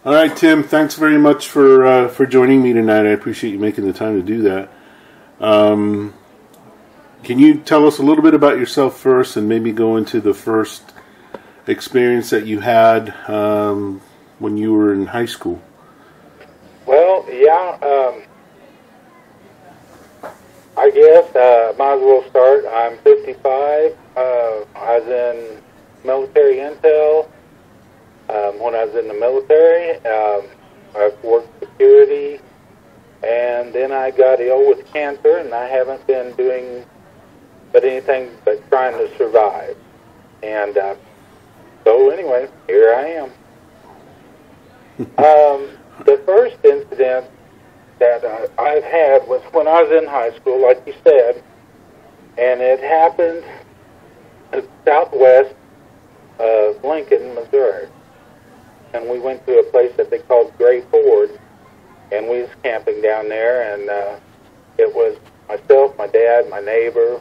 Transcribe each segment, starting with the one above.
All right, Tim. Thanks very much for joining me tonight. I appreciate you making the time to do that. Can you tell us a little bit about yourself first, and maybe go into the first experience that you had when you were in high school? Well, yeah. I guess might as well start. I'm 55. I was in military intel. When I was in the military, I've worked security, and then I got ill with cancer, and I haven't been doing anything but trying to survive. And so anyway, here I am. The first incident that I've had was when I was in high school, like you said, and it happened southwest of Lincoln, Missouri. And we went to a place that they called Gray Ford, and we was camping down there, and it was myself, my dad, my neighbor.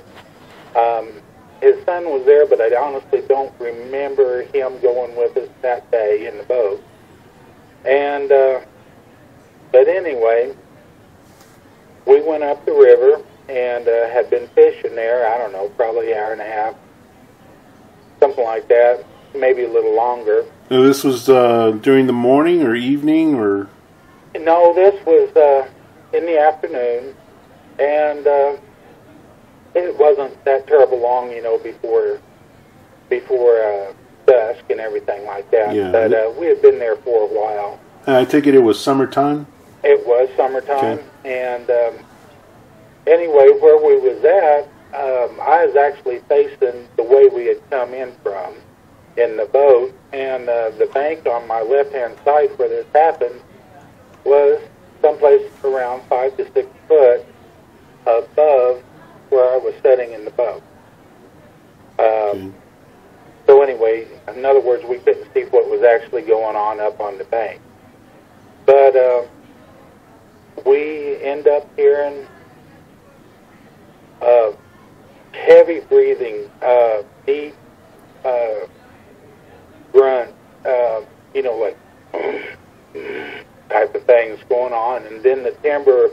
His son was there, but I honestly don't remember him going with us that day in the boat. And but anyway, we went up the river and had been fishing there, I don't know, probably an hour and a half, something like that, maybe a little longer. So this was during the morning or evening, or? No, this was in the afternoon, and it wasn't that terrible long, you know, before dusk and everything like that. Yeah. But we had been there for a while. I take it was summertime? It was summertime, okay. And anyway, where we was at, I was actually facing the way we had come in from in the boat, and the bank on my left-hand side where this happened was someplace around 5 to 6 foot above where I was sitting in the boat. So anyway, in other words, we couldn't see what was actually going on up on the bank. But we end up hearing heavy breathing, deep grunt, you know, like type of things going on, and then the timber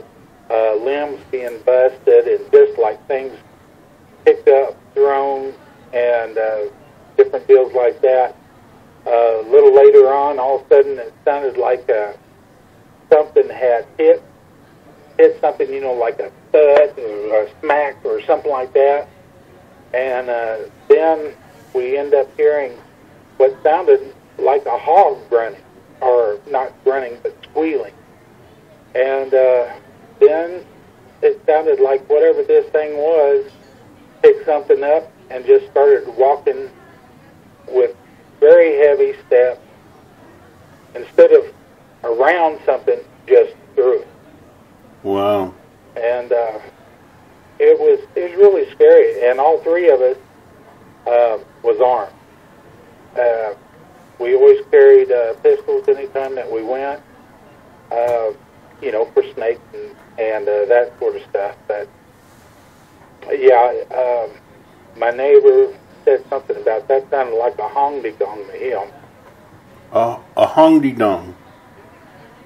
limbs being busted, and just like things picked up, thrown, and different deals like that. A little later on, all of a sudden, it sounded like something had hit something, you know, like a thud or a smack or something like that. And then we end up hearing what sounded like a hog grunting, or not grunting, but squealing. And then it sounded like whatever this thing was picked something up and just started walking with very heavy steps. Instead of around something, just through it. Wow. And it was really scary. And all three of us was armed. We always carried pistols anytime that we went, you know, for snakes and that sort of stuff. But yeah, my neighbor said something about that. Sounded like a hong-de-gong to him. A hong-de-dong.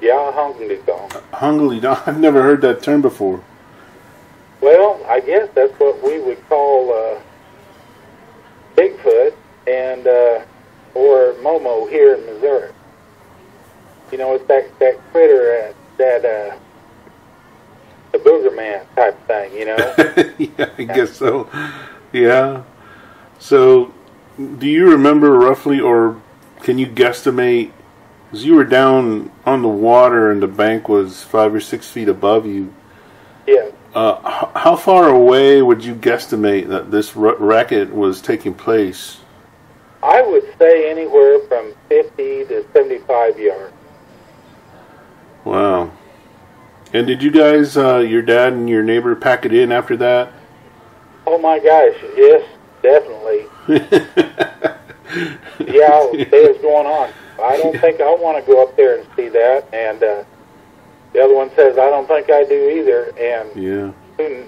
Yeah, a hong-de-gong. Hong-de-dong. I've never heard that term before. Well, I guess that's what we would call Bigfoot and or Momo here in Missouri. You know, it's that critter, that the booger man type thing, you know? Yeah, I guess so. Yeah. So, do you remember roughly, or can you guesstimate, because you were down on the water and the bank was 5 or 6 feet above you. Yeah. How far away would you guesstimate that this racket was taking place? I would say anywhere from 50 to 75 yards. Wow. And did you guys, your dad and your neighbor, pack it in after that? Oh my gosh, yes, definitely. Yeah, it was going on. I don't think I want to go up there and see that. And the other one says, I don't think I do either. And yeah,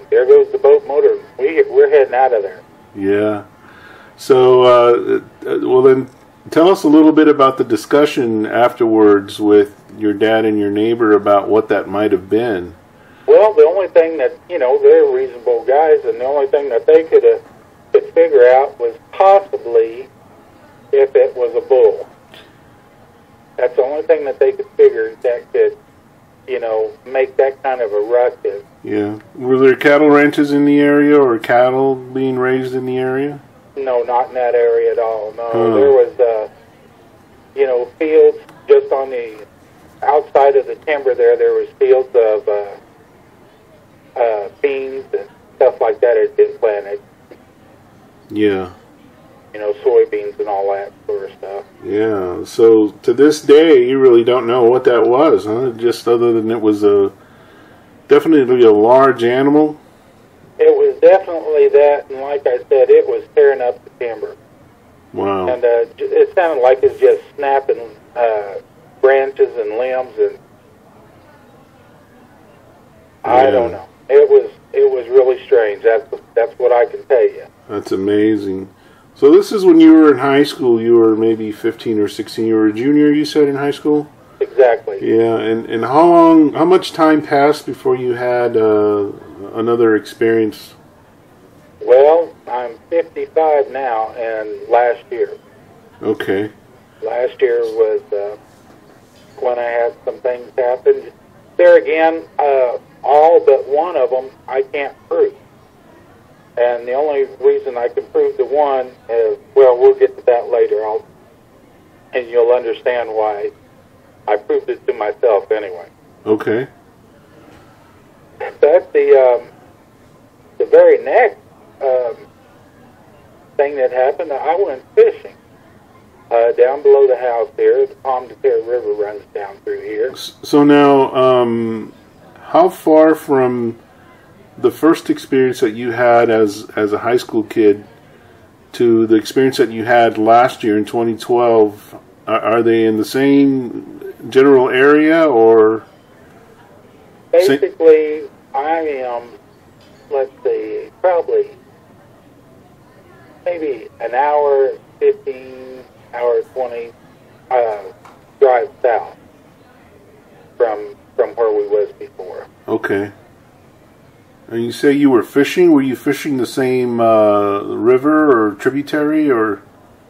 there goes the boat motor. We're heading out of there. Yeah. So, well then, Tell us a little bit about the discussion afterwards with your dad and your neighbor about what that might have been. Well, the only thing that, they're reasonable guys, and the only thing that they could figure out was possibly if it was a bull. That's the only thing that they could figure that could, make that kind of a ruckus. Yeah. Were there cattle ranches in the area or cattle being raised in the area? No, not in that area at all. No, there was, fields just on the outside of the timber there. There was fields of beans and stuff like that had been planted. Yeah. Soybeans and all that sort of stuff. Yeah. So to this day, you really don't know what that was, huh? Just other than it was definitely a large animal. It was definitely that, and like I said, it was tearing up the timber. Wow. And it sounded like it was just snapping branches and limbs, and I don't know. It was really strange. That's what I can tell you. That's amazing. So this is when you were in high school. You were maybe 15 or 16. You were a junior, you said, in high school? Exactly. Yeah, and how much time passed before you had another experience? Well, I'm 55 now, and last year. Okay. Last year was when I had some things happen. There again, all but one of them I can't prove. And the only reason I can prove the one is, well, we'll get to that later. And you'll understand why I proved it to myself anyway. Okay. But the very next thing that happened, I went fishing down below the house here. The Palm de Terre River runs down through here. So now, how far from the first experience that you had as a high school kid to the experience that you had last year in 2012, are they in the same general area, or? Basically, I am, let's see, probably maybe an hour, 15, hour 20 drive south from where we was before. Okay. And you say you were fishing? Were you fishing the same river or tributary, or?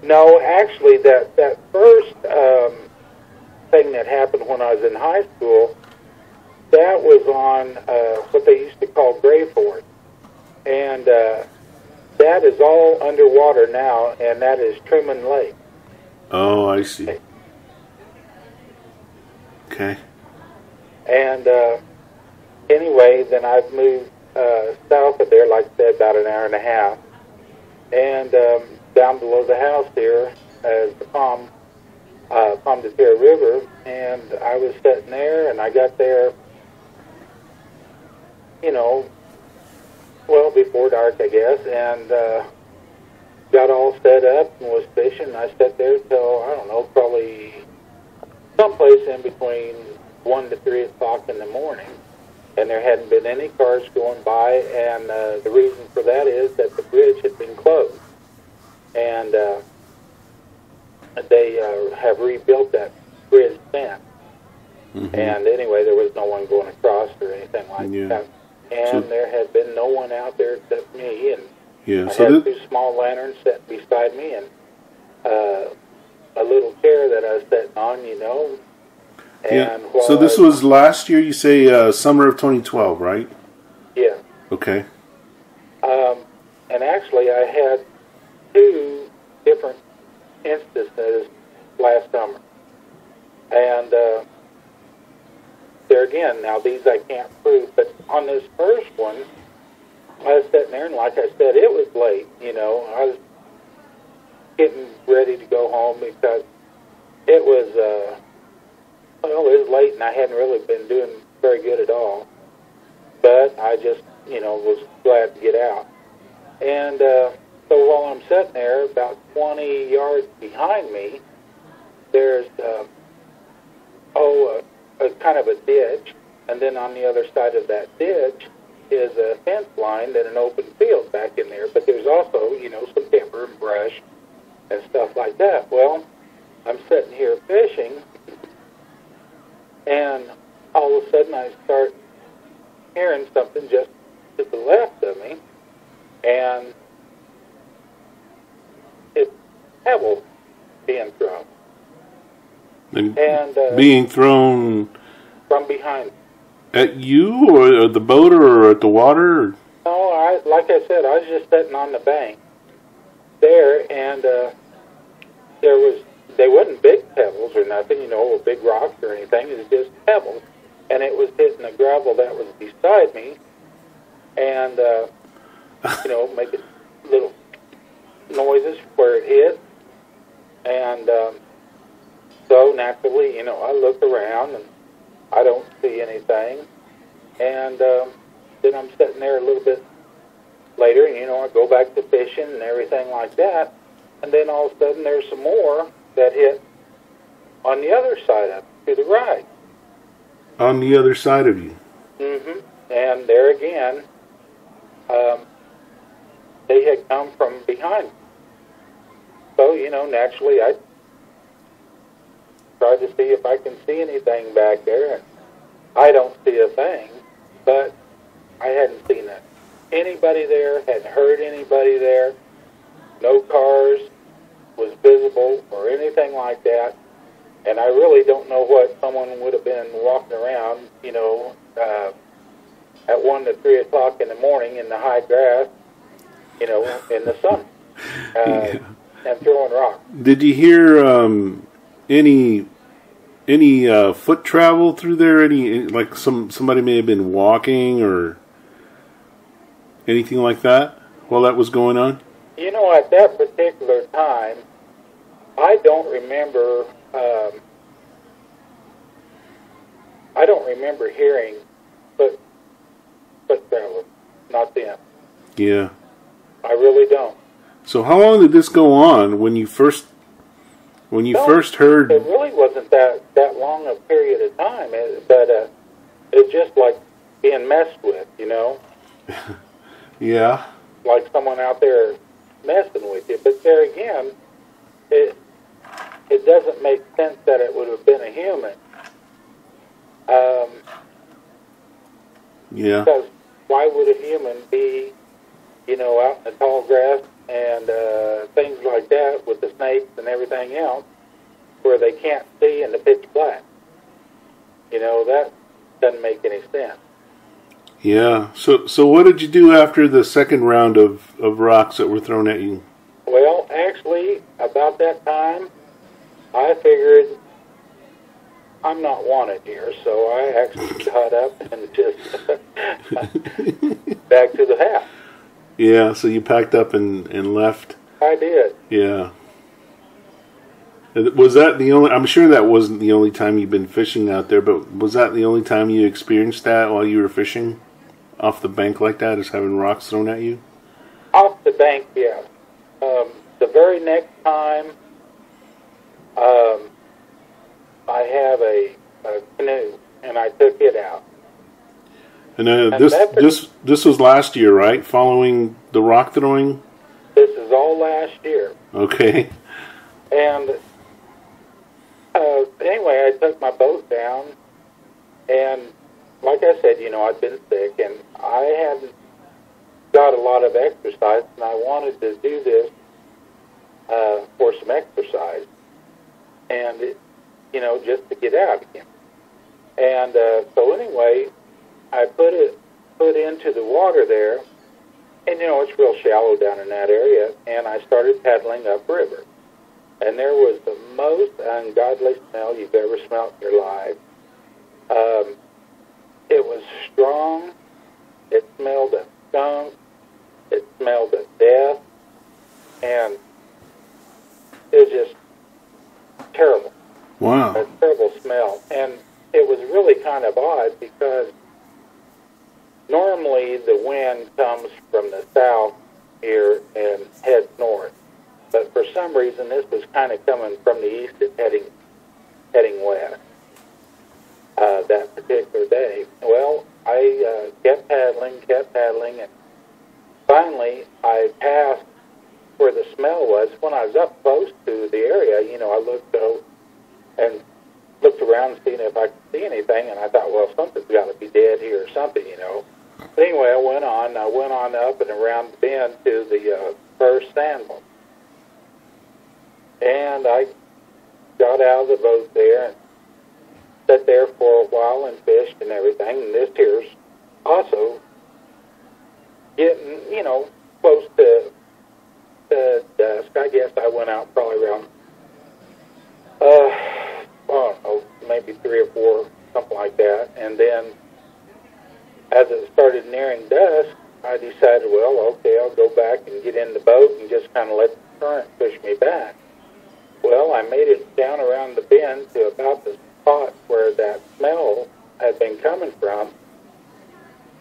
No, actually, that first thing that happened when I was in high school, that was on what they used to call Gray Fort. And that is all underwater now, and that is Truman Lake. Oh, I see. Okay. And anyway, then I've moved south of there, like I said, about an hour and a half. And down below the house here is the Palm de Terre River. And I was sitting there, and I got there, well, before dark, I guess, and got all set up and was fishing. I sat there till, I don't know, probably someplace in between 1 to 3 o'clock in the morning. And there hadn't been any cars going by, and the reason for that is that the bridge had been closed. And they have rebuilt that bridge since. Mm-hmm. And anyway, there was no one going across or anything like that. And there had been no one out there except me, and I had 2 small lanterns set beside me, and a little chair that I was sitting on, And so this was last year, you say summer of 2012, right? Yeah. Okay. And actually, I had 2 different instances last summer. And there again, now these I can't prove, but on this first one, I was sitting there, and like I said, it was late, I was getting ready to go home because it was, well, it was late, and I hadn't really been doing very good at all. But I just, was glad to get out. And so while I'm sitting there, about 20 yards behind me, there's, a kind of a ditch, and then on the other side of that ditch is a fence line and an open field back in there. But there's also, some timber and brush and stuff like that. Well, I'm sitting here fishing, and all of a sudden I start hearing something just to the left of me, and it's pebbles being thrown. And being thrown from behind. At you, or at the boat, or at the water? No, like I said, I was just sitting on the bank there, and they wasn't big pebbles or nothing, or big rocks or anything. It was just pebbles, and it was hitting the gravel that was beside me, and making little noises where it hit, and so naturally, I look around and I don't see anything, and then I'm sitting there a little bit later, and I go back to fishing and everything like that, and then all of a sudden there's some more that hit on the other side of it, to the right. On the other side of you? Mm-hmm. And there again, they had come from behind. So, naturally I tried to see if I can see anything back there, and I don't see a thing, but I hadn't seen anybody there, hadn't heard anybody there, no cars was visible or anything like that, and I really don't know what someone would have been walking around, at 1 to 3 o'clock in the morning in the high grass, in the sun, Yeah. and throwing rocks. Did you hear any foot travel through there? Any, like somebody may have been walking or anything like that while that was going on? At that particular time, I don't remember. I don't remember hearing foot travel. Not then. Yeah. I really don't. So how long did this go on when you first heard? It really wasn't that long a period of time, but it's just like being messed with, Yeah. like someone out there messing with you. But there again, it doesn't make sense that it would have been a human. Yeah. Because why would a human be, out in the tall grass and things like that with the snakes and everything else, where they can't see in the pitch black? That doesn't make any sense. Yeah. So what did you do after the second round of rocks that were thrown at you? Well, actually, about that time, I figured I'm not wanted here, so I actually got up and just back to the house. Yeah, so you packed up and left. I did. Yeah. Was that the only... I'm sure that wasn't the only time you've been fishing out there, but was that the only time you experienced that while you were fishing off the bank like that, is having rocks thrown at you? Off the bank, yeah. The very next time, I have a canoe, and I took it out. And this was last year, right? Following the rock throwing? This is all last year. Okay. And anyway, I took my boat down, and like I said, I'd been sick, and I hadn't got a lot of exercise, and I wanted to do this for some exercise, and just to get out again. And so anyway, I put into the water there, and it's real shallow down in that area, and I started paddling upriver. And there was the most ungodly smell you've ever smelled in your life. It was strong. It smelled of skunk. It smelled of death. And it was just terrible. Wow. A terrible smell. And it was really kind of odd because normally the wind comes from the south here and heads north. But for some reason, this was kind of coming from the east and heading west that particular day. Well, I kept paddling, and finally I passed where where the smell was. When I was up close to the area, I looked around seeing if I could see anything, and I thought, well, something's got to be dead here or something, But anyway, I went on up and around the bend to the first sandbar. And I got out of the boat there and sat there for a while and fished and everything. And this here's also getting, close to dusk. I guess I went out probably around, I don't know, maybe 3 or 4, something like that. And then as it started nearing dusk, I decided, well, okay, I'll go back and get in the boat and just kind of let the current push me back. Well, I made it down around the bend to about the spot where that smell had been coming from.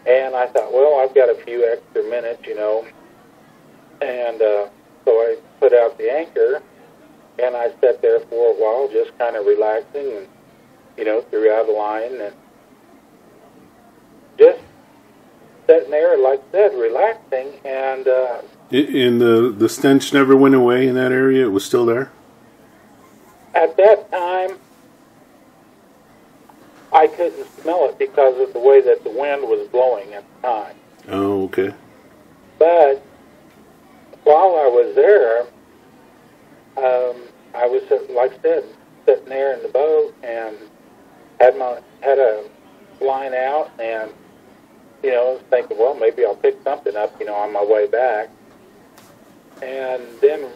And I thought, well, I've got a few extra minutes, And so I put out the anchor, and I sat there for a while just kind of relaxing and, threw out a line and just sitting there, like I said, relaxing. And the stench never went away in that area? It was still there? At that time, I couldn't smell it because of the way that the wind was blowing at the time. Oh, okay. But while I was there, I was, like I said, sitting there in the boat and had a line out and, was thinking, well, maybe I'll pick something up, on my way back. And then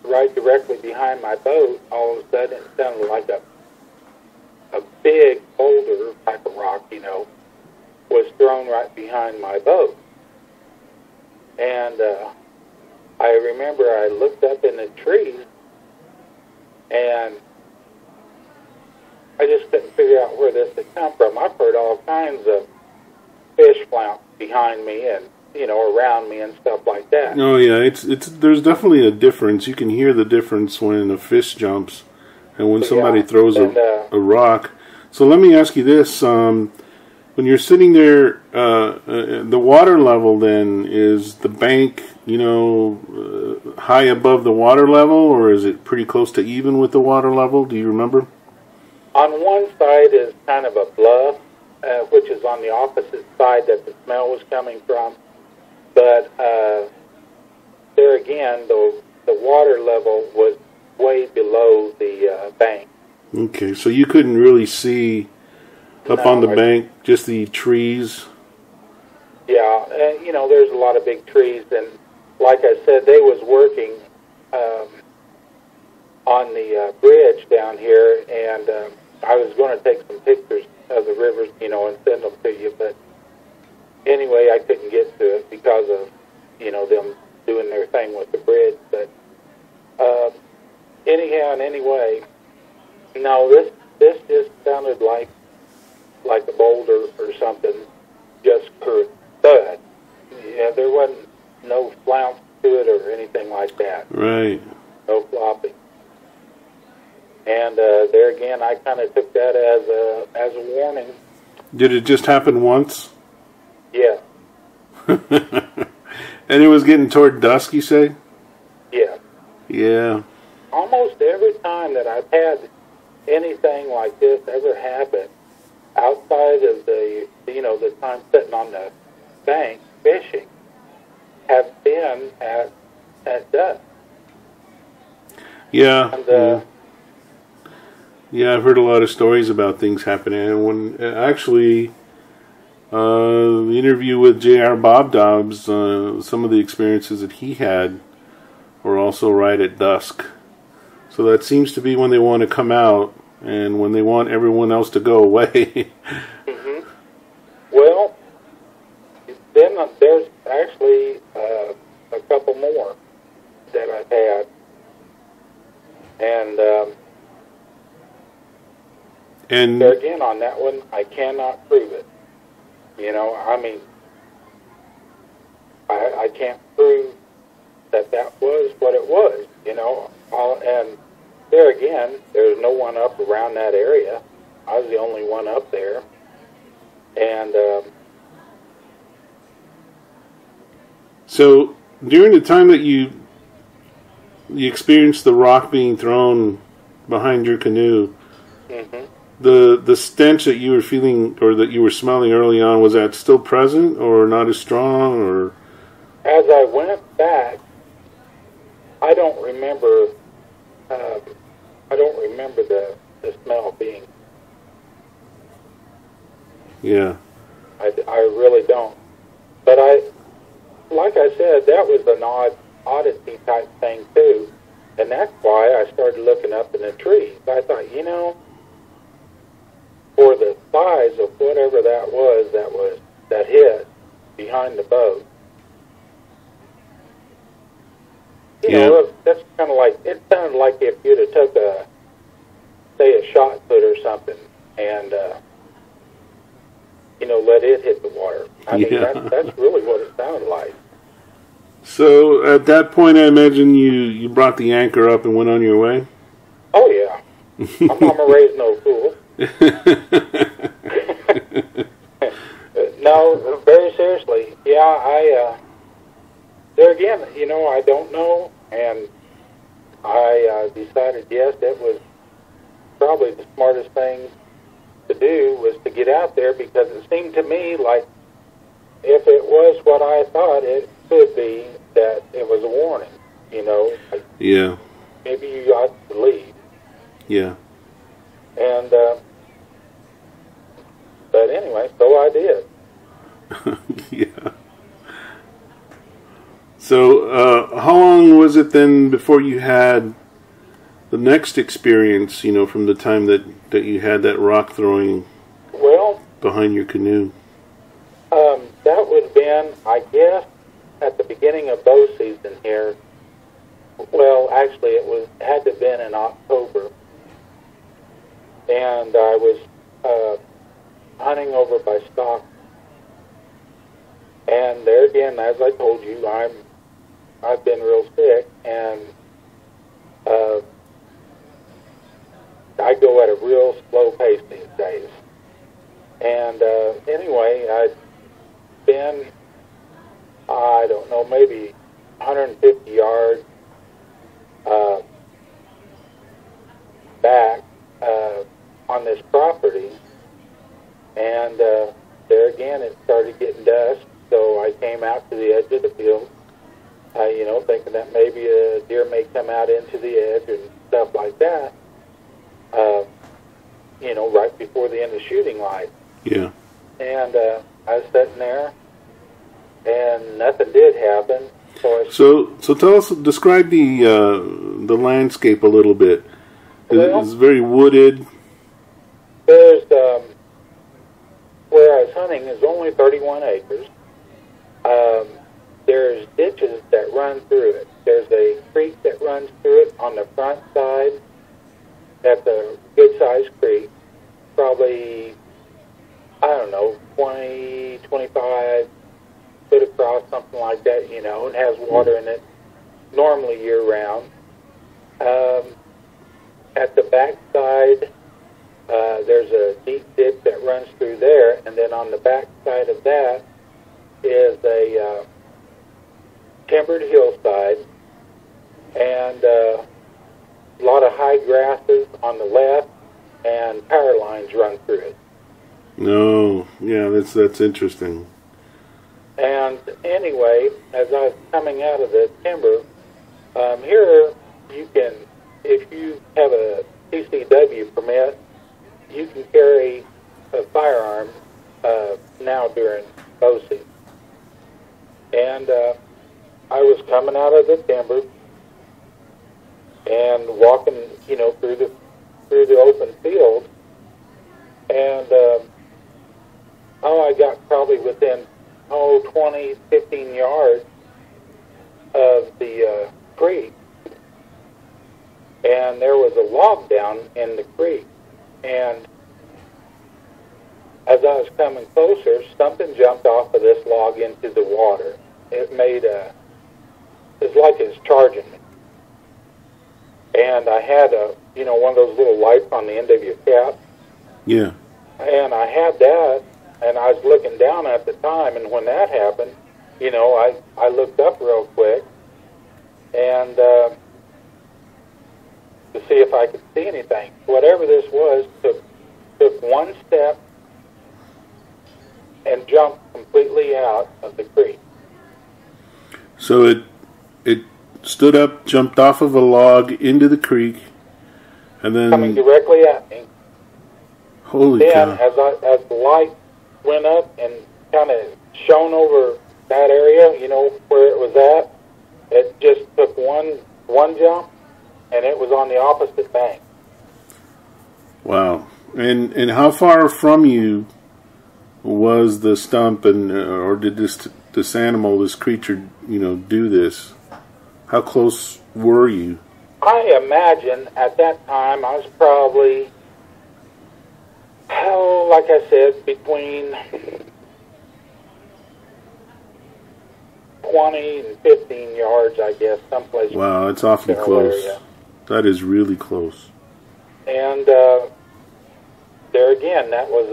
right directly behind my boat, all of a sudden it sounded like a big boulder type of rock, was thrown right behind my boat. And I remember I looked up in the trees, and I just couldn't figure out where this had come from. I've heard all kinds of fish flounce behind me and, around me and stuff like that. Oh, yeah, it's there's definitely a difference. You can hear the difference when a fish jumps and when somebody throws a rock. So let me ask you this. When you're sitting there, the water level then, is the bank, high above the water level, or is it pretty close to even with the water level? Do you remember? On one side is kind of a bluff, which is on the opposite side that the smell was coming from. But there again, the water level was way below the bank. Okay, so you couldn't really see up on the bank, just the trees? Yeah, and there's a lot of big trees, and like I said, they was working on the bridge down here, and I was going to take some pictures of the rivers, and send them to you, but anyway, I couldn't get to it because of, them doing their thing with the bridge, but anyhow and anyway, no, this just sounded like a boulder or something, just per thud. Yeah, there wasn't no flounce to it or anything like that. Right. No flopping. And there again, I kind of took that as a warning. Did it just happen once? Yeah. And it was getting toward dusk, you say? Yeah. Yeah. Almost every time that I've had anything like this ever happen, outside of the time sitting on the bank fishing, have been at dusk. Yeah. And, yeah, I've heard a lot of stories about things happening. And when actually, the interview with J.R. Bob Dobbs, some of the experiences that he had were also right at dusk. So that seems to be when they want to come out and when they want everyone else to go away. Mm-hmm. Well, then there's actually a couple more that I've had. And there again, on that one, I cannot prove it. I can't prove that was what it was, and there again, there's no one up around that area. I was the only one up there. And so during the time that you you experienced the rock being thrown behind your canoe. Mm-hmm. The stench that you were feeling or that you were smelling early on, was that still present or not as strong? Or as I went back, I don't remember. I don't remember the smell being. Yeah. I really don't. But like I said, that was an oddity type thing too, and that's why I started looking up in the trees. I thought, for the size of whatever that hit behind the boat, that's kind of like, it sounded like if you'd have took a shot put or something and let it hit the water. I mean, that's really what it sounded like. So at that point, I imagine you brought the anchor up and went on your way? Oh, yeah. My mama raised no fool. No, very seriously. Yeah, there again, I don't know, and I decided, yes, it was probably the smartest thing to do was to get out there, because it seemed to me like if it was what I thought it could be, that it was a warning, like, yeah, maybe you ought to leave. Yeah. And but anyway, so I did. Yeah. So how long was it then before you had the next experience, from the time that you had that rock throwing behind your canoe? That would have been, I guess, at the beginning of bow season here. Well, actually, had to have been in October. And I was hunting over by Stock. And there again, as I told you, I've been real sick, and I go at a real slow pace these days. And anyway, I'd been, I don't know, maybe 150 yards back on this property, and there again, it started getting dusk, so I came out to the edge of the field, thinking that maybe a deer may come out into the edge and stuff like that, right before the end of shooting light. Yeah. And I was sitting there, and nothing did happen. So tell us, describe the landscape a little bit. It's very wooded. There's where I was hunting is only 31 acres. There's ditches that run through it. There's a creek that runs through it on the front side. That's a good-sized creek, probably, I don't know, 20, 25 foot across, something like that, and has water in it normally year-round. At the back side, there's a deep dip that runs through there, and then on the back side of that is a timbered hillside, and a lot of high grasses on the left, and power lines run through it. No, yeah, that's interesting. And anyway, as I was coming out of the timber, here you can, if you have a CCW permit, you can carry a firearm now during bow season. And I was coming out of the timber and walking, through the open field, and I got probably within 20, 15 yards of the creek, and there was a log down in the creek, and as I was coming closer, something jumped off of this log into the water. It made it's like it's charging me. And I had one of those little lights on the end of your cap. Yeah. And I had that, and I was looking down at the time, and when that happened, I looked up real quick, and to see if I could see anything. Whatever this was took one step and jumped completely out of the creek. So it stood up, jumped off of a log into the creek, and then coming directly at me. Holy cow! As the light went up and kind of shone over that area, you know, where it was at, it just took one jump, and it was on the opposite bank. Wow! And how far from you was the stump, and or did this animal, this creature, you know, do this? How close were you? I imagine at that time I was probably, like I said, between 20 and 15 yards, I guess, someplace. Wow, it's awfully close. Area. That is really close. And there again, that was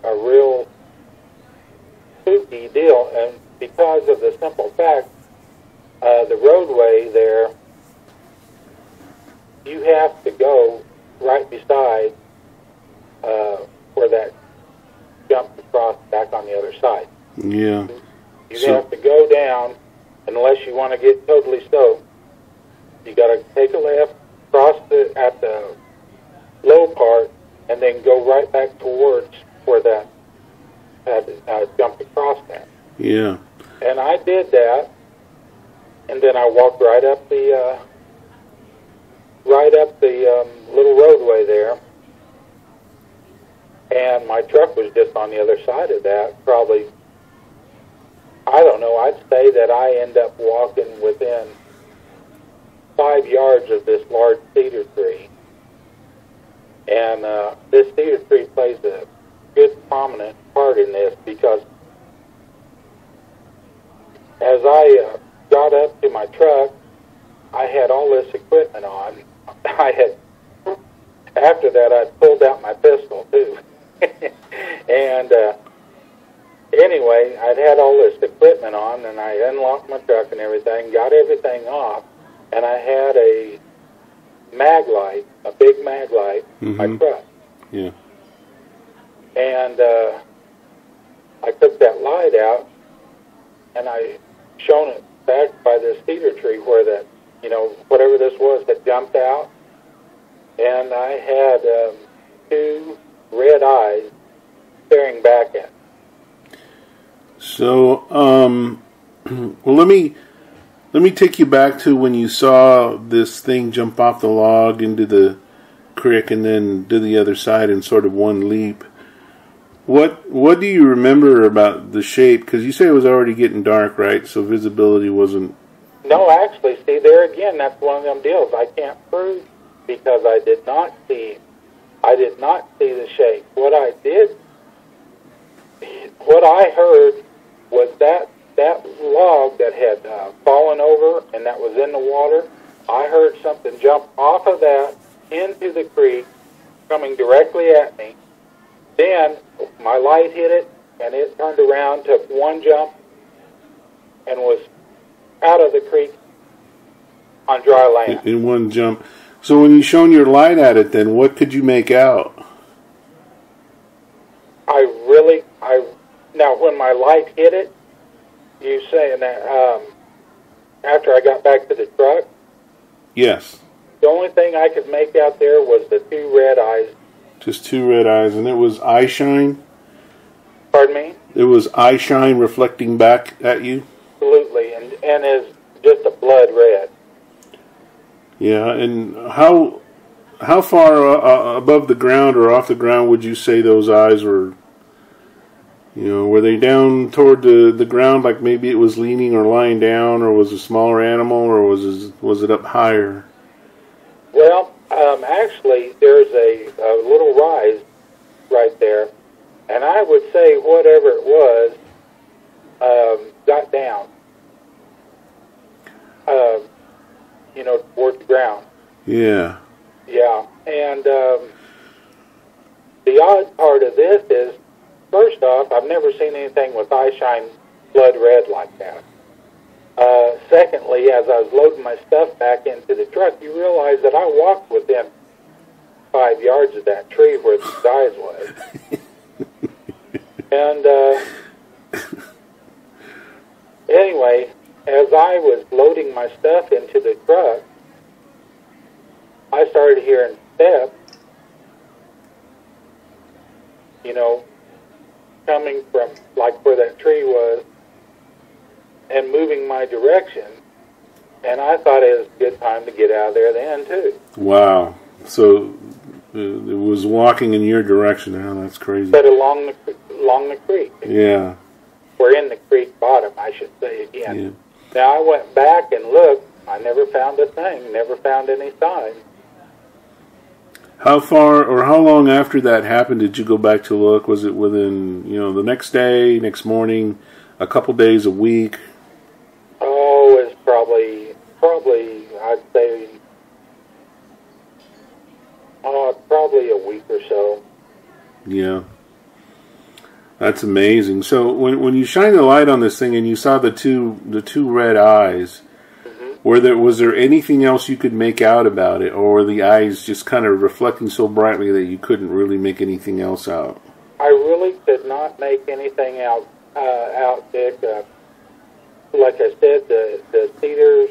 a real spooky deal, and because of the simple fact, the roadway there, you have to go right beside where that jumped across back on the other side. Yeah. You have to go down, unless you want to get totally soaked. You got to take a left, cross at the low part, and then go right back towards where that had jumped across that. Yeah. And I did that, and then I walked right up the little roadway there, and my truck was just on the other side of that. Probably, I don't know, I'd say that I end up walking within 5 yards of this large cedar tree. And this cedar tree plays a good prominent part in this, because as I got up to my truck, I had all this equipment on. After that, I pulled out my pistol too. And anyway, I'd had all this equipment on, and I unlocked my truck and everything, got everything off, and I had a mag light, a big mag light, in my truck. Yeah. And I took that light out, and I shone it back by this cedar tree where that, you know, whatever this was that jumped out. And I had two red eyes staring back at me. So, well, let me take you back to when you saw this thing jump off the log into the creek and then to the other side in sort of one leap. What do you remember about the shape? Because you say it was already getting dark, right? So visibility wasn't... No, actually, see, there again, that's one of them deals I can't prove, because I did not see the shape. What I heard was that log that had fallen over and that was in the water, I heard something jump off of that into the creek, coming directly at me. Then my light hit it, and it turned around, took one jump, and was out of the creek on dry land. In one jump. So when you shone your light at it, then what could you make out? Now when my light hit it, you saying that after I got back to the truck? Yes. The only thing I could make out there was the two red eyes. Just two red eyes, and it was eye shine? Pardon me? It was eye shine reflecting back at you? Absolutely, and is just a blood red. Yeah, and how far above the ground or off the ground would you say those eyes were? You know, were they down toward the ground, like maybe it was leaning or lying down, or was it a smaller animal, or was it up higher? Well, actually, there's a little rise right there, and I would say whatever it was got down, you know, toward the ground. Yeah. Yeah, and the odd part of this is, first off, I've never seen anything with eye shine blood red like that. Secondly, as I was loading my stuff back into the truck, you realize that I walked within 5 yards of that tree where the guys was. And anyway, as I was loading my stuff into the truck, I started hearing steps, you know, coming from like where that tree was and moving my direction. And I thought it was a good time to get out of there then, too. Wow. So it was walking in your direction. Oh, that's crazy. But along the creek. Yeah. We're in the creek bottom, I should say again. Yeah. Now, I went back and looked. I never found a thing, never found any sign. How far or how long after that happened did you go back to look? Was it within, you know, the next day, next morning, a couple days, a week? Oh, it's probably, I'd say, probably a week or so. Yeah. That's amazing. So when you shine the light on this thing and you saw the two red eyes, was there anything else you could make out about it, or were the eyes just kind of reflecting so brightly that you couldn't really make anything else out? I really could not make anything out, Dick. Like I said, the cedars,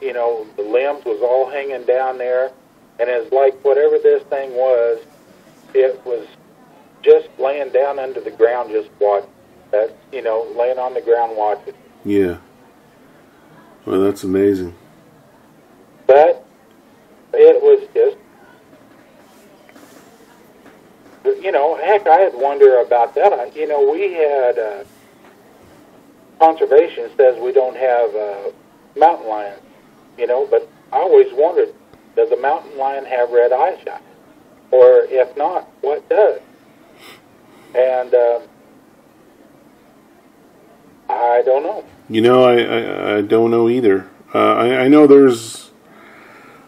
you know, the limbs was all hanging down there, and it's like whatever this thing was, it was just laying down under the ground, just watching. That, you know, laying on the ground watching. Yeah. Well, that's amazing. But it was just, you know, heck, I had wondered about that. You know, we had conservation says we don't have mountain lions, you know, but I always wondered, does a mountain lion have red eyeshine? Or if not, what does? And I don't know. You know, I don't know either. I know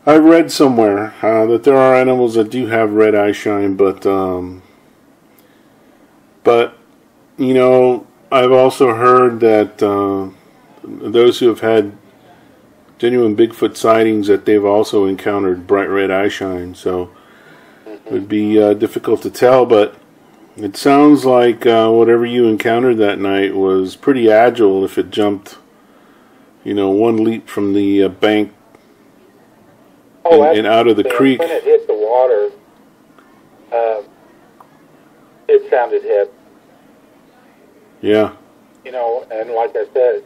I read somewhere that there are animals that do have red eyeshine, but you know, I've also heard that those who have had genuine Bigfoot sightings, that they've also encountered bright red eyeshine. So it would be difficult to tell, but it sounds like whatever you encountered that night was pretty agile if it jumped, you know, one leap from the bank and out of the creek. When it hit the water, it sounded heavy. Yeah. You know, and like I said,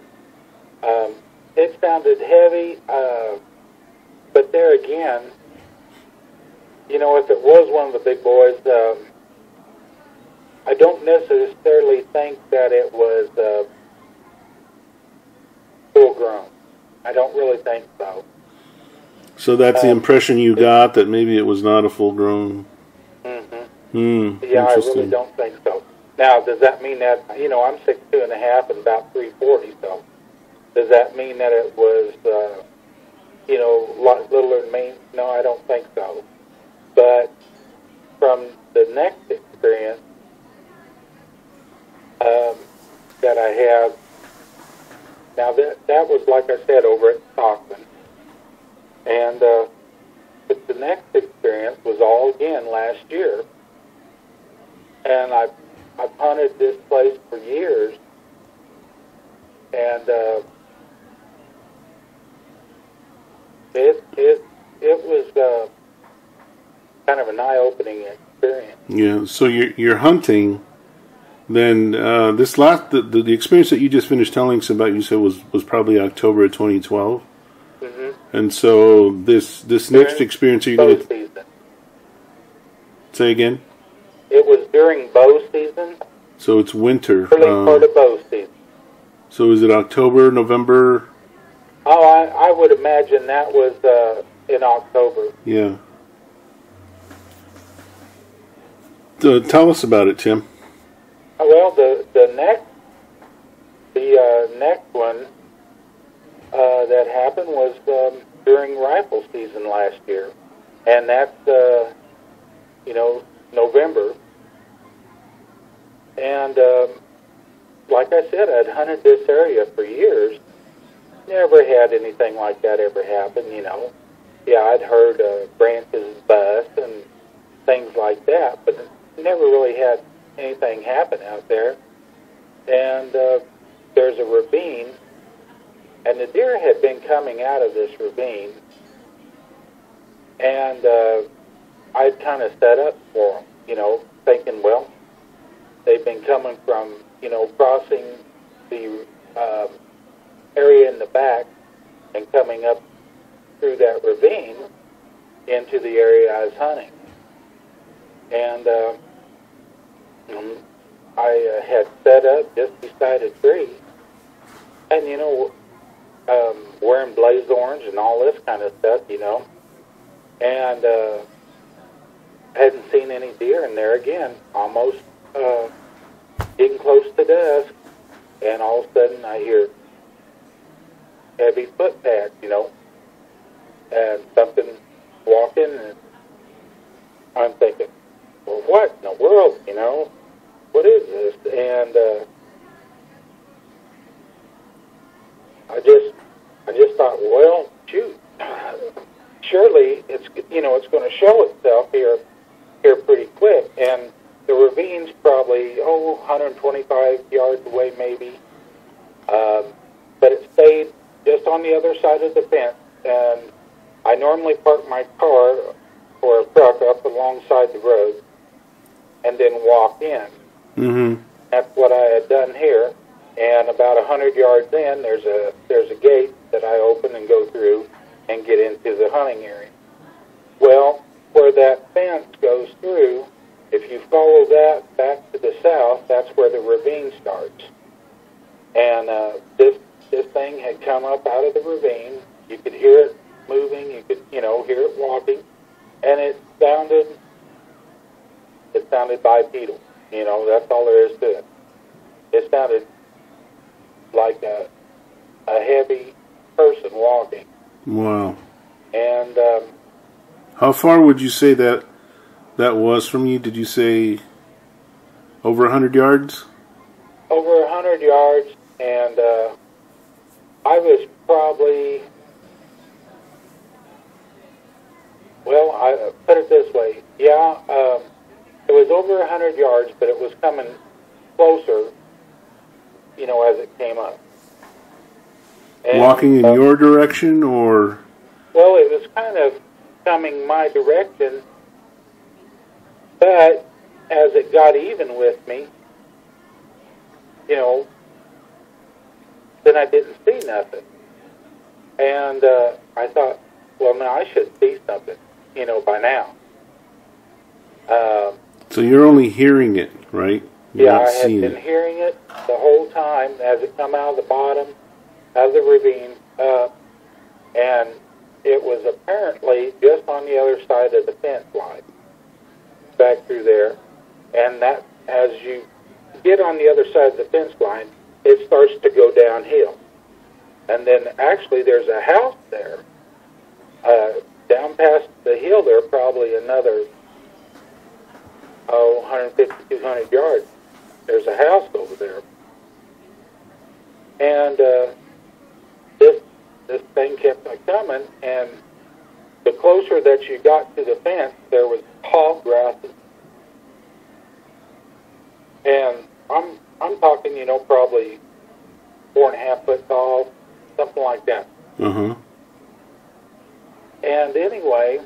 it sounded heavy, but there again, you know, if it was one of the big boys, I don't necessarily think that it was full grown. I don't really think so. So that's the impression you got, that maybe it was not a full grown. Yeah, I really don't think so. Now, does that mean that, you know, I'm 6'2.5" and about 340, so does that mean that it was, you know, a lot littler than me? No, I don't think so. But from the next experience that I had, now that was, like I said, over at Stockton. And but the next experience was all again last year. And I've hunted this place for years. And it was kind of an eye-opening experience. Yeah, so you're hunting. Then this last the experience that you just finished telling us about, you said was probably October of 2012. And so this next experience, are you going to say again? It was during bow season. So it's winter. Early part of bow season. So is it October, November? Oh, I would imagine that was in October. Yeah. Tell us about it, Tim. Well, the next one that happened was during rifle season last year, and that's you know, November. And like I said, I'd hunted this area for years, never had anything like that ever happen, you know. Yeah, I'd heard branches bust and things like that, but never really had anything happen out there. And there's a ravine, and the deer had been coming out of this ravine, and I'd kind of set up for them, you know, thinking, well, they've been coming from, you know, crossing the area in the back and coming up through that ravine into the area I was hunting. And I had set up just beside a tree, and, you know, wearing blaze orange and all this kind of stuff, you know, and hadn't seen any deer in there again, almost getting close to dusk, and all of a sudden I hear heavy footpads, you know, and something walking, and I'm thinking, well, what in the world, you know, what is this? And I just thought, well, shoot, surely it's, you know, it's going to show itself here pretty quick. And the ravine's probably 125 yards away, maybe, but it stayed just on the other side of the fence. And I normally park my car or a truck up alongside the road and then walk in. Mm-hmm. That's what I had done here. And about 100 yards in, there's a gate that I open and go through and get into the hunting area. Well, where that fence goes through, if you follow that back to the south, that's where the ravine starts. And this thing had come up out of the ravine. You could hear it moving. You could, you know, hear it walking, and it sounded bipedal. You know, that's all there is to it. It sounded like a heavy person walking. Wow. And how far would you say that was from you? Did you say over 100 yards? Over 100 yards, and I was probably, well, I put it this way. Yeah, it was over 100 yards, but it was coming closer, you know, as it came up. And, walking in your direction, or? Well, it was kind of coming my direction, but as it got even with me, you know, then I didn't see nothing. And I thought, well, now I should see something, you know, by now. So you're only hearing it, right? You're yeah, not I had seeing been it. hearing it the whole time as it come out of the bottom of the ravine up, and it was apparently just on the other side of the fence line, back through there. And that, as you get on the other side of the fence line, it starts to go downhill. And then actually there's a house there. Down past the hill there, probably another, 150, 200 yards. There's a house over there. And this thing kept on coming, and the closer that you got to the fence, there was tall grasses. And I'm talking, you know, probably 4.5 foot tall, something like that. Uh-huh. And anyway,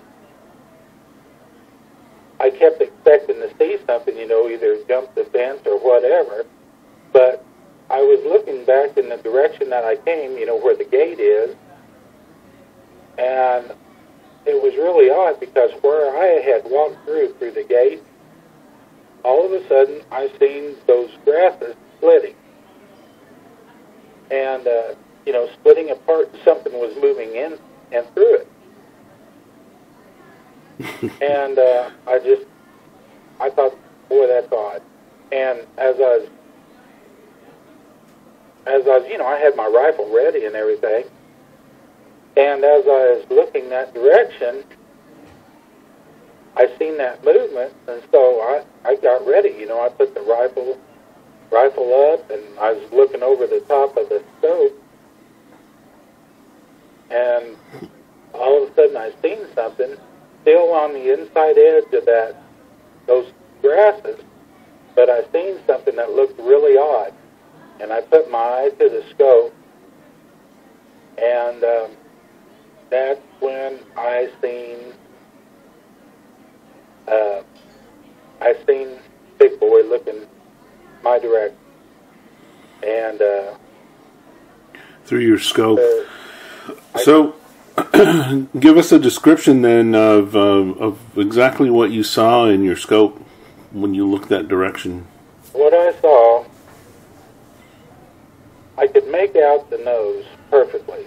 I kept expecting to see something, you know, either jump the fence or whatever. But I was looking back in the direction that I came, you know, where the gate is. And it was really odd because where I had walked through the gate, all of a sudden I seen those grasses splitting. And, you know, splitting apart, something was moving in and through it. And I thought, boy, that's odd. And as I was, you know, I had my rifle ready and everything. And as I was looking that direction, I seen that movement, and so I got ready. You know, I put the rifle up, and I was looking over the top of the scope, and all of a sudden I seen something still on the inside edge of those grasses, but I seen something that looked really odd, and I put my eye to the scope, and that's when I seen Big Boy looking my direction, and through your scope. So, give us a description then of exactly what you saw in your scope when you looked that direction. What I saw, I could make out the nose perfectly.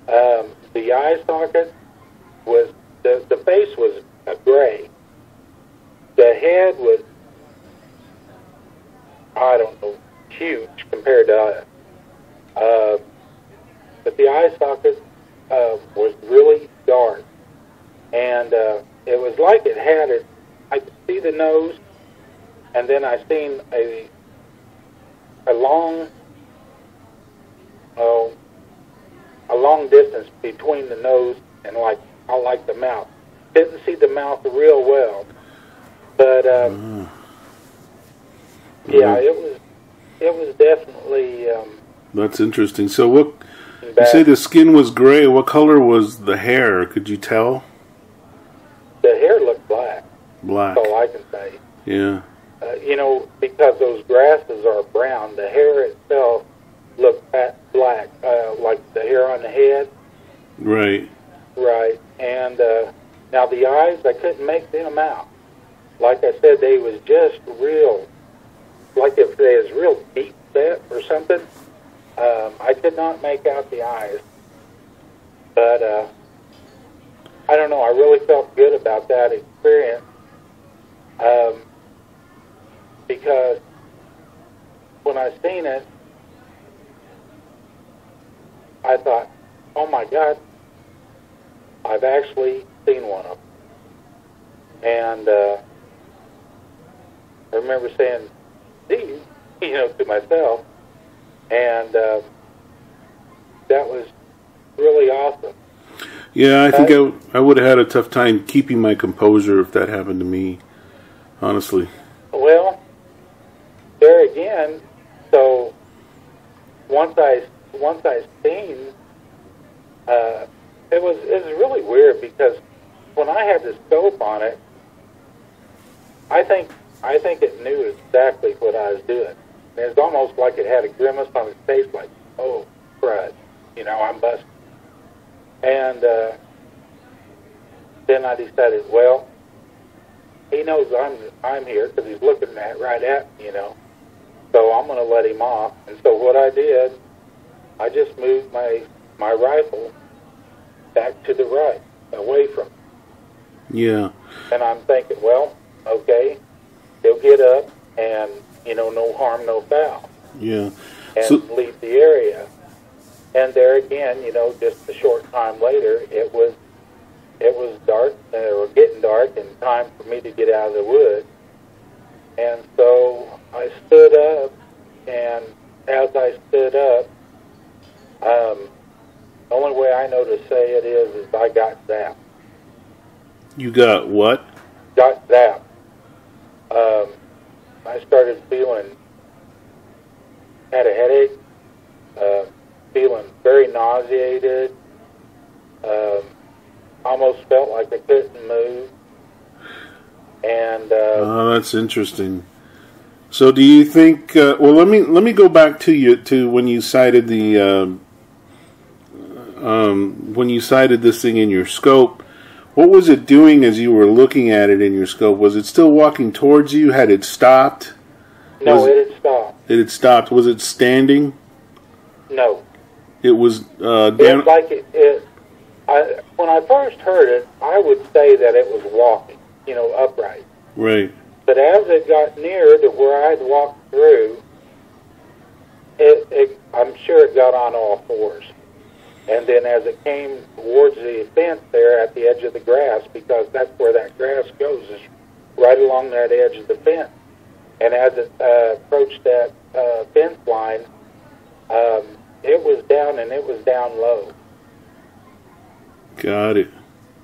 The eye socket was, the face was a gray. The head was, I don't know, huge compared to but the eye socket was really dark, and it was like it had it. I could see the nose, and then I seen a long distance between the nose and like the mouth. Didn't see the mouth real well, but yeah, it was definitely. That's interesting. So what? You say the skin was gray. What color was the hair? Could you tell? The hair looked black. Black. That's all I can say. Yeah. You know, because those grasses are brown, the hair itself looked black, like the hair on the head. Right. Right. And now the eyes, I couldn't make them out. Like I said, they was just real, like if they was real deep set or something. I could not make out the eyes. But I don't know, I really felt good about that experience. Because when I seen it, I thought, oh my God, I've actually seen one of them. And I remember saying, "See," you know, to myself, and that was really awesome. Yeah, I think I would have had a tough time keeping my composure if that happened to me, honestly. Well, there again, so once I seen, it was really weird because when I had the scope on it, I think it knew exactly what I was doing. And it was almost like it had a grimace on its face, like, "Oh, crud, you know, I'm busted." And then I decided, well, he knows I'm here because he's looking right at me, you know. So I'm going to let him off. And so what I did, I just moved my rifle back to the right, away from him. Yeah. And I'm thinking, well, okay, he'll get up and, you know, no harm, no foul. Yeah. And leave the area. And there again, you know, just a short time later, it was dark, or getting dark, and time for me to get out of the woods. And so I stood up, and as I stood up, the only way I know to say it is I got zapped. You got what? Got zapped. I started had a headache, feeling very nauseated, almost felt like I couldn't move. And oh, that's interesting. So, do you think? Well, let me go back to when you sighted when you sighted this thing in your scope. What was it doing as you were looking at it in your scope? Was it still walking towards you? Had it stopped? No, it had stopped. It had stopped. Was it standing? No. It was down. It was like when I first heard it, I would say that it was walking, you know, upright. Right. But as it got near to where I'd walked through, I'm sure it got on all fours. And then as it came towards the fence there at the edge of the grass, because that's where that grass goes, is right along that edge of the fence. And as it approached that fence line, it was down, and it was down low. Got it.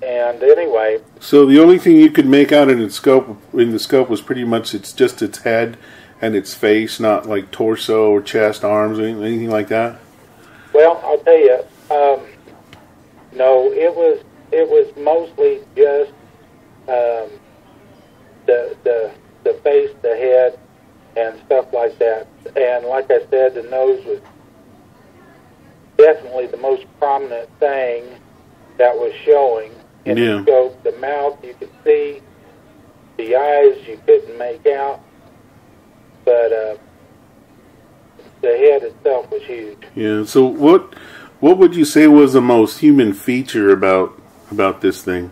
And anyway, so the only thing you could make out in the scope was pretty much it's just its head and its face, not like torso or chest, arms, or anything like that. Well, I'll tell you, no, it was mostly just the face, the head, and stuff like that. And like I said, the nose was definitely the most prominent thing that was showing in the scope. The mouth you could see, the eyes you couldn't make out, but the head itself was huge. Yeah. So what would you say was the most human feature about this thing?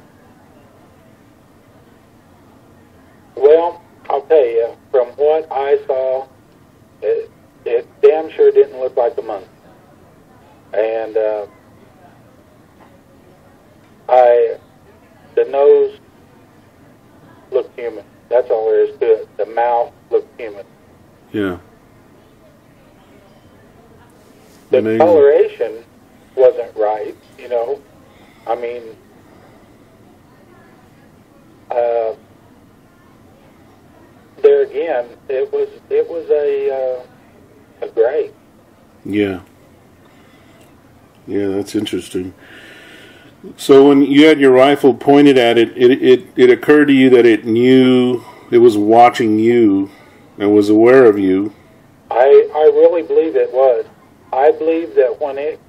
Well, I'll tell you, from what I saw, it damn sure didn't look like a monkey. And the nose looked human. That's all there is to it. The mouth looked human. Yeah. The coloration wasn't right, you know. I mean, there again, it was a gray. Yeah. Yeah, that's interesting. So when you had your rifle pointed at it, it occurred to you that it knew, it was watching you and was aware of you. I really believe it was. I believe that when it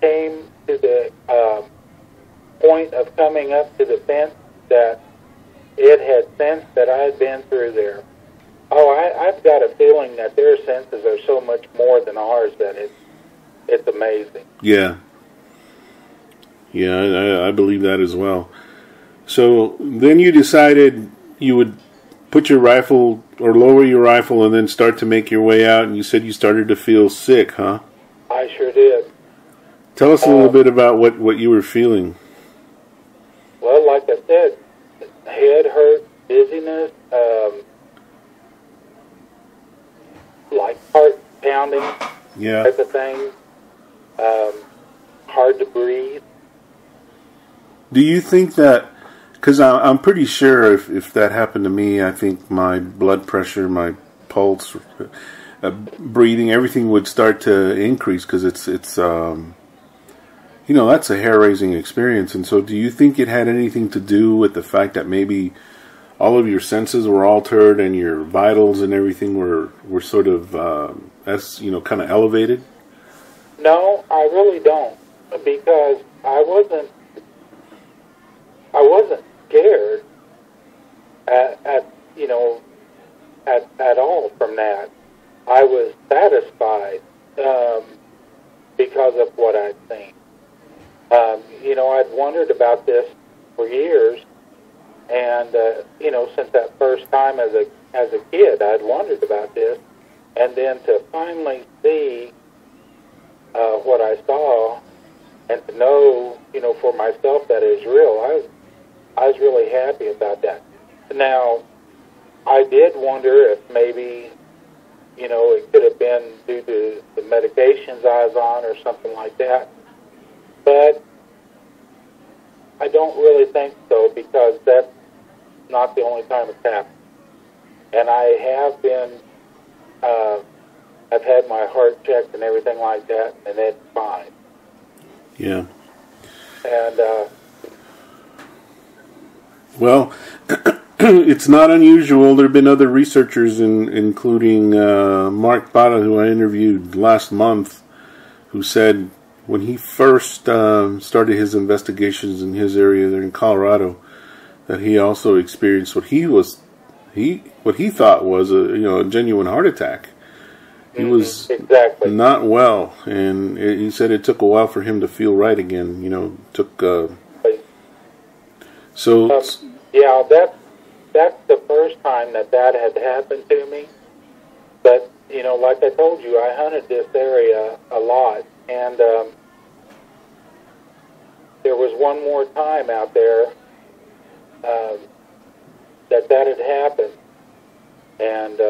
came to the point of coming up to the fence, that it had sensed that I had been through there. Oh, I've got a feeling that their senses are so much more than ours that it's amazing. Yeah. Yeah, I believe that as well. So then you decided you would put your rifle or lower your rifle and then start to make your way out, and you said you started to feel sick, huh? I sure did. Tell us a little bit about what you were feeling. Well, like I said, head hurt, dizziness, like heart pounding type of thing, hard to breathe. Do you think that, because I'm pretty sure if that happened to me, I think my blood pressure, my pulse, breathing, everything would start to increase, because it's you know, that's a hair-raising experience. And so do you think it had anything to do with the fact that maybe all of your senses were altered and your vitals and everything were sort of, kind of elevated? No, I really don't, because I wasn't scared at all from that. I was satisfied because of what I'd seen. I'd wondered about this for years, and since that first time as a kid, I'd wondered about this, and then to finally see what I saw, and to know, for myself that it was real, I was really happy about that. Now, I did wonder if maybe, it could have been due to the medications I was on or something like that. But I don't really think so, because that's not the only time it's happened. And I have been, I've had my heart checked and everything like that, and it's fine. Yeah. And, well, it's not unusual. There have been other researchers, including Mark Bada, who I interviewed last month, who said when he first started his investigations in his area there in Colorado, that he also experienced what he thought was a genuine heart attack. He was not well, and he said it took a while for him to feel right again. Yeah, that's the first time that had happened to me. But, like I told you, I hunted this area a lot, and there was one more time out there that had happened. And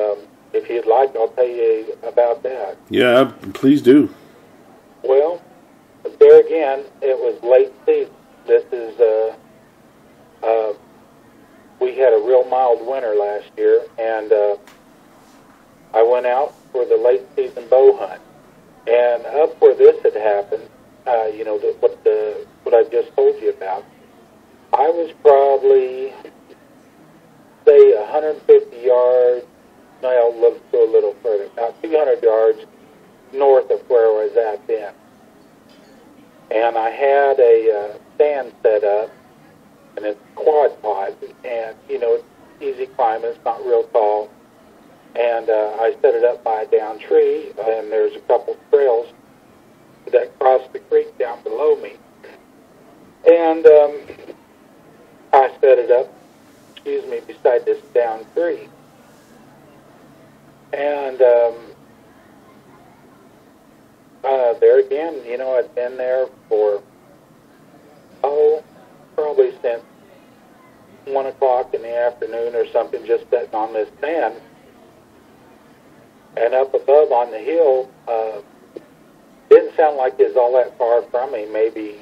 if you'd like, I'll tell you about that. Yeah, please do. Well, there again, it was late season. This is, we had a real mild winter last year, and I went out for the late season bow hunt. And up where this had happened, what I just told you about, I was probably, say, 150 yards, no, let's go a little further, about 200 yards north of where I was at then. And I had a stand set up, and it's quad pod, and, it's easy climbing, it's not real tall. And I set it up by a down tree, and there's a couple trails that cross the creek down below me. And I set it up, beside this down tree. And there again, I'd been there for, probably since 1 o'clock in the afternoon or something, just sitting on this stand. And up above on the hill, didn't sound like it was all that far from me, maybe,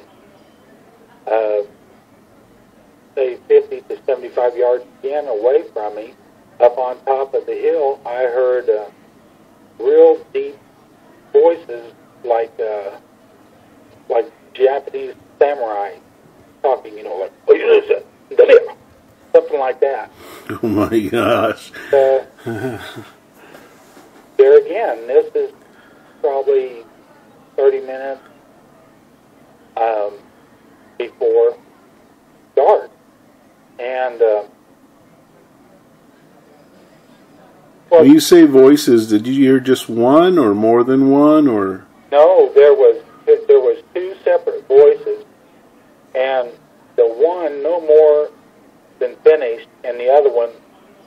say, 50 to 75 yards again away from me. Up on top of the hill, I heard real deep voices like Japanese samurai talking, like, something like that. Oh my gosh. There again, this is probably 30 minutes before dark. And when you say voices, did you hear just one or more than one, or? No, there was two separate voices, and the one no more than finished, and the other one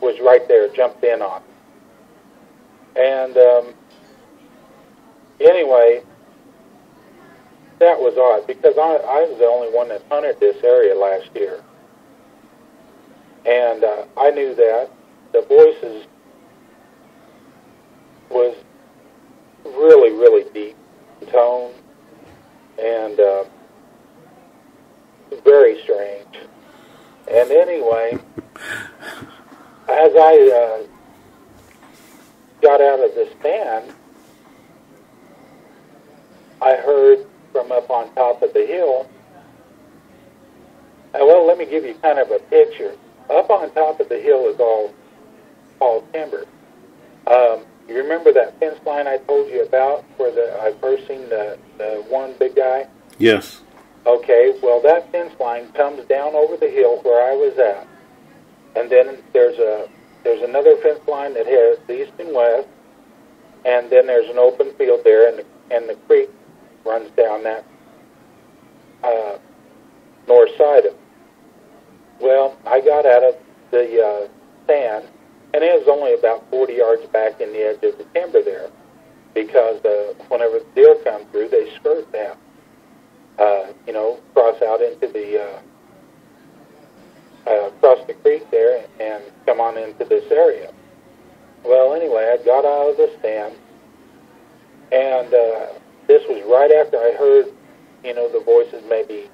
was right there, jumped in on. And anyway, that was odd, because I was the only one that hunted this area last year. And I knew that. The voices was really, really deep in tone, and very strange. And anyway, as I got out of the stand, I heard from up on top of the hill, well, let me give you kind of a picture. Up on top of the hill is all timber. You remember that fence line I told you about where I first seen the one big guy? Yes. Okay, well, that fence line comes down over the hill where I was at. And then there's another fence line that has east and west, and then there's an open field there, and the creek runs down that north side of it. Well, I got out of the stand, and it was only about 40 yards back in the edge of the timber there, because whenever the deer come through, they skirt that, cross out into the, across the creek there and come on into this area. Well, anyway, I got out of the stand, and this was right after I heard, the voices, maybe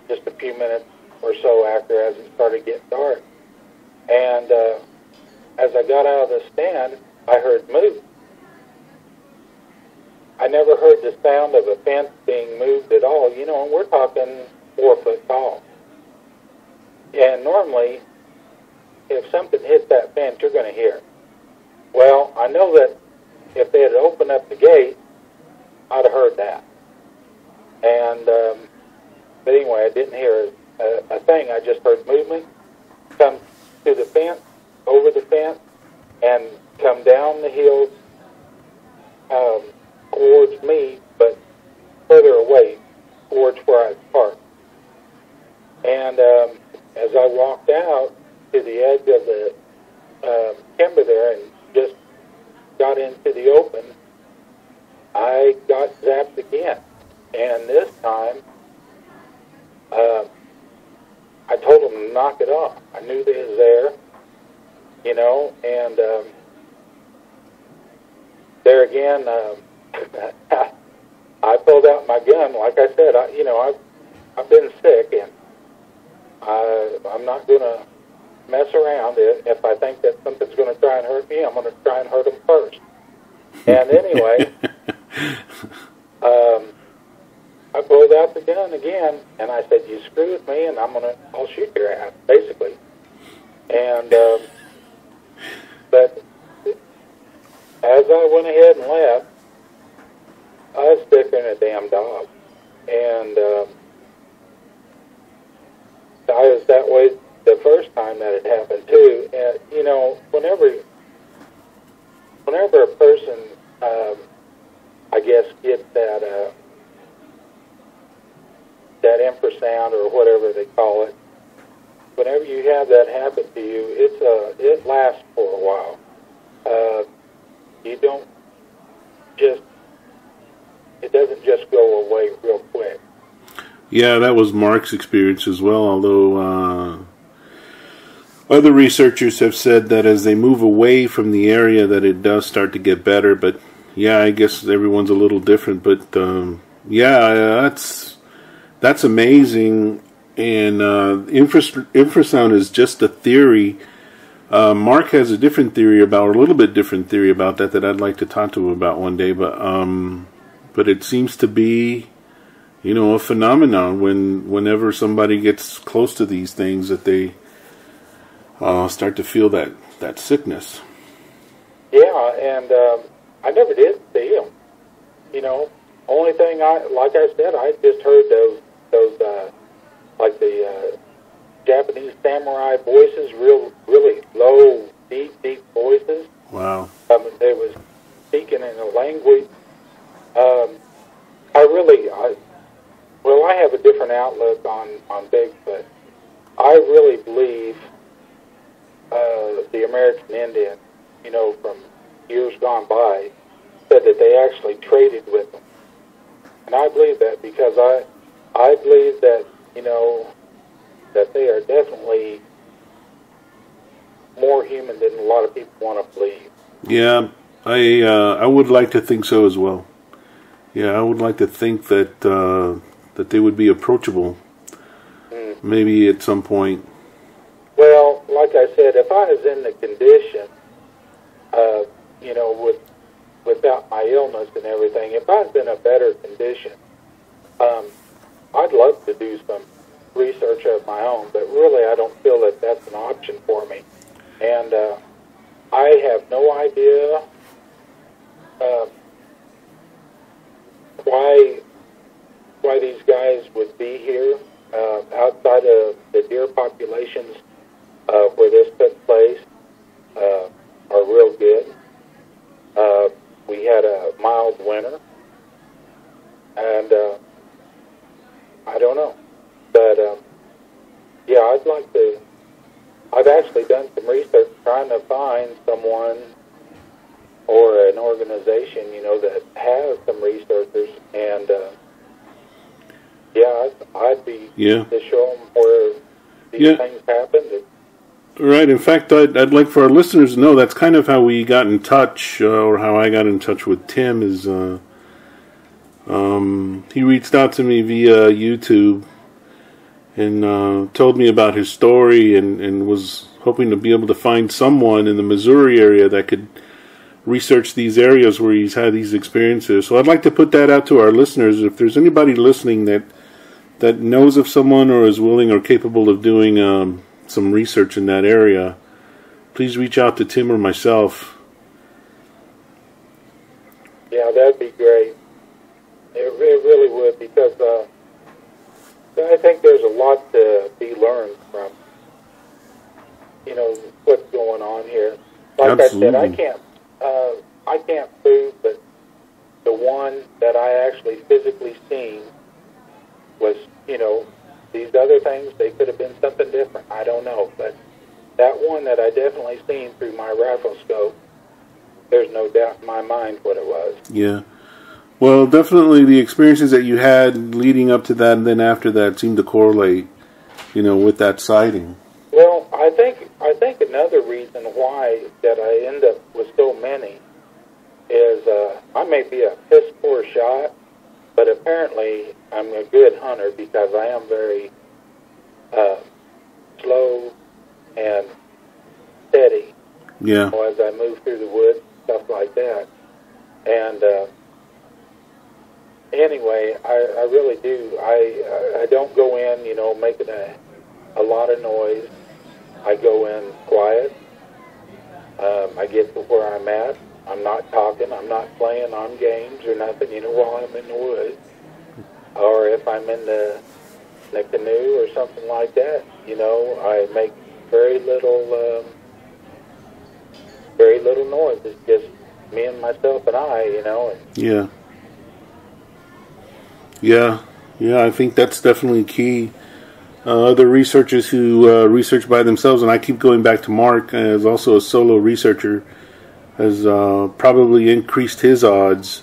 just a few minutes or so after, as it started getting dark. And as I got out of the stand, I heard move. I never heard the sound of a fence being moved at all, and we're talking 4 foot tall. And normally, if something hits that fence, you're going to hear it. Well, I know that if they had opened up the gate, I'd have heard that. And, but anyway, I didn't hear a thing. I just heard movement come to the fence, over the fence, and come down the hill towards me, but further away, towards where I was parked. And as I walked out to the edge of the timber there and just got into the open, I got zapped again. And this time, I told them to knock it off. I knew they was there, and there again, I pulled out my gun. Like I said, I've been sick, and I'm not going to mess around. If I think that something's going to try and hurt me, I'm going to try and hurt them first. And anyway, I pulled out the gun again, and I said, "You screw with me, and I'll shoot your ass," basically. And but as I went ahead and left, I was sicker than a damn dog, and I was that way the first time that it happened too. And you know, whenever a person, I guess, gets that infrasound or whatever they call it, whenever you have that happen to you, it lasts for a while. You don't just, it doesn't just go away real quick. Yeah, that was Mark's experience as well, although other researchers have said that as they move away from the area that it does start to get better. But yeah, I guess everyone's a little different. But yeah, that's amazing. And infrasound is just a theory. Mark has a different theory about, or a little bit different theory about that I'd like to talk to him about one day. But it seems to be, you know, a phenomenon whenever somebody gets close to these things that they start to feel that sickness. Yeah, and I never did see them. You know, only thing like I said, I just heard those like the Japanese samurai voices, really low, deep voices. Wow. They was speaking in a language. I have a different outlook on Bigfoot. I really believe the American Indian, you know, from years gone by, said that they actually traded with them. And I believe that because I believe that, you know, that they are definitely more human than a lot of people want to believe. Yeah, I would like to think so as well. Yeah, I would like to think that that they would be approachable, maybe at some point. Well, like I said, if I was in the condition, you know, without my illness and everything, if I was in a better condition, I'd love to do some research of my own, but really I don't feel that that's an option for me. And I have no idea why these guys would be here outside of the deer populations where this took place are real good. We had a mild winter, and I don't know. But, yeah, I've actually done some research trying to find someone or an organization, you know, that has some researchers, and, yeah, I'd be to show them where these things happened. Right. In fact, I'd like for our listeners to know that's kind of how we got in touch, or how I got in touch with Tim, is he reached out to me via YouTube and told me about his story and was hoping to be able to find someone in the Missouri area that could research these areas where he's had these experiences. So I'd like to put that out to our listeners. If there's anybody listening that knows of someone or is willing or capable of doing some research in that area, please reach out to Tim or myself. Yeah, that'd be great. It really would, because I think there's a lot to be learned from, you know, what's going on here. Like Absolutely. I said, I can't prove that the one that I actually physically seen was, you know, these other things, they could have been something different. I don't know. But that one that I definitely seen through my rifle scope, there's no doubt in my mind what it was. Yeah. Well, definitely the experiences that you had leading up to that and then after that seemed to correlate, you know, with that sighting. Well, I think another reason why that I end up with so many is I may be a piss poor shot, But apparently, I'm a good hunter because I am very slow and steady. Yeah. As I move through the woods, stuff like that. And anyway, I really do. I don't go in, making a lot of noise. I go in quiet. I get to where I'm at. I'm not talking. I'm not playing on games or nothing, while I'm in the woods. Or if I'm in the canoe or something like that, I make very little noise. It's just me and myself and I, And Yeah. Yeah, I think that's definitely key. Other researchers who research by themselves, and I keep going back to Mark, as also a solo researcher, has probably increased his odds,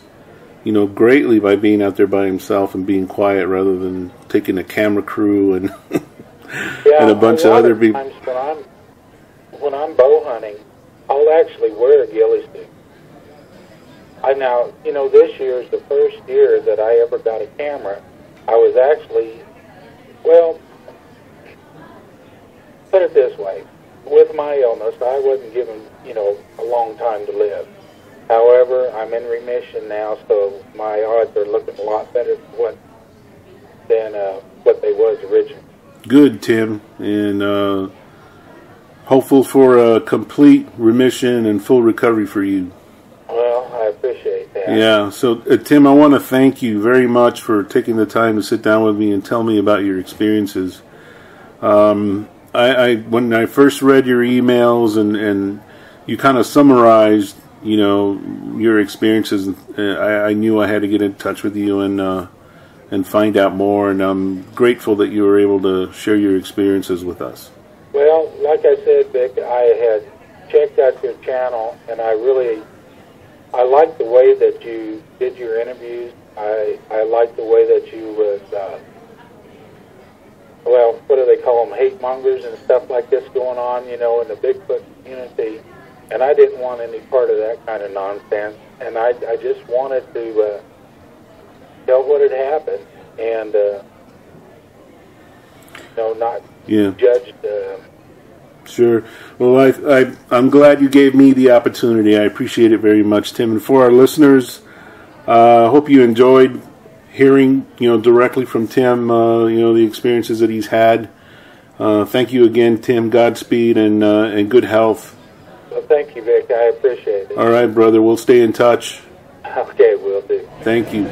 greatly by being out there by himself and being quiet rather than taking a camera crew and and a bunch of other people. When I'm bow hunting, I'll actually wear a ghillie suit. This year is the first year that I ever got a camera. I was actually, put it this way, with my illness, I wasn't given, a long time to live. However, I'm in remission now, so my odds are looking a lot better than what they was originally. Good, Tim, and hopeful for a complete remission and full recovery for you. Well, I appreciate that. Yeah, so Tim, I want to thank you very much for taking the time to sit down with me and tell me about your experiences. When I first read your emails and you kind of summarized, your experiences, I knew I had to get in touch with you and find out more, and I'm grateful that you were able to share your experiences with us. Well, like I said, Vic, I had checked out your channel, and I like the way that you did your interviews. I like the way that you was, what do they call them, hate mongers and stuff like this going on, in the Bigfoot community. And I didn't want any part of that kind of nonsense. And I just wanted to tell what had happened and, not judge the... Sure. Well, I'm glad you gave me the opportunity. I appreciate it very much, Tim. And for our listeners, I hope you enjoyed hearing, directly from Tim, the experiences that he's had. Thank you again, Tim. Godspeed and good health. Well, thank you, Vic. I appreciate it. All right, brother. We'll stay in touch. Okay, will do. Thank you.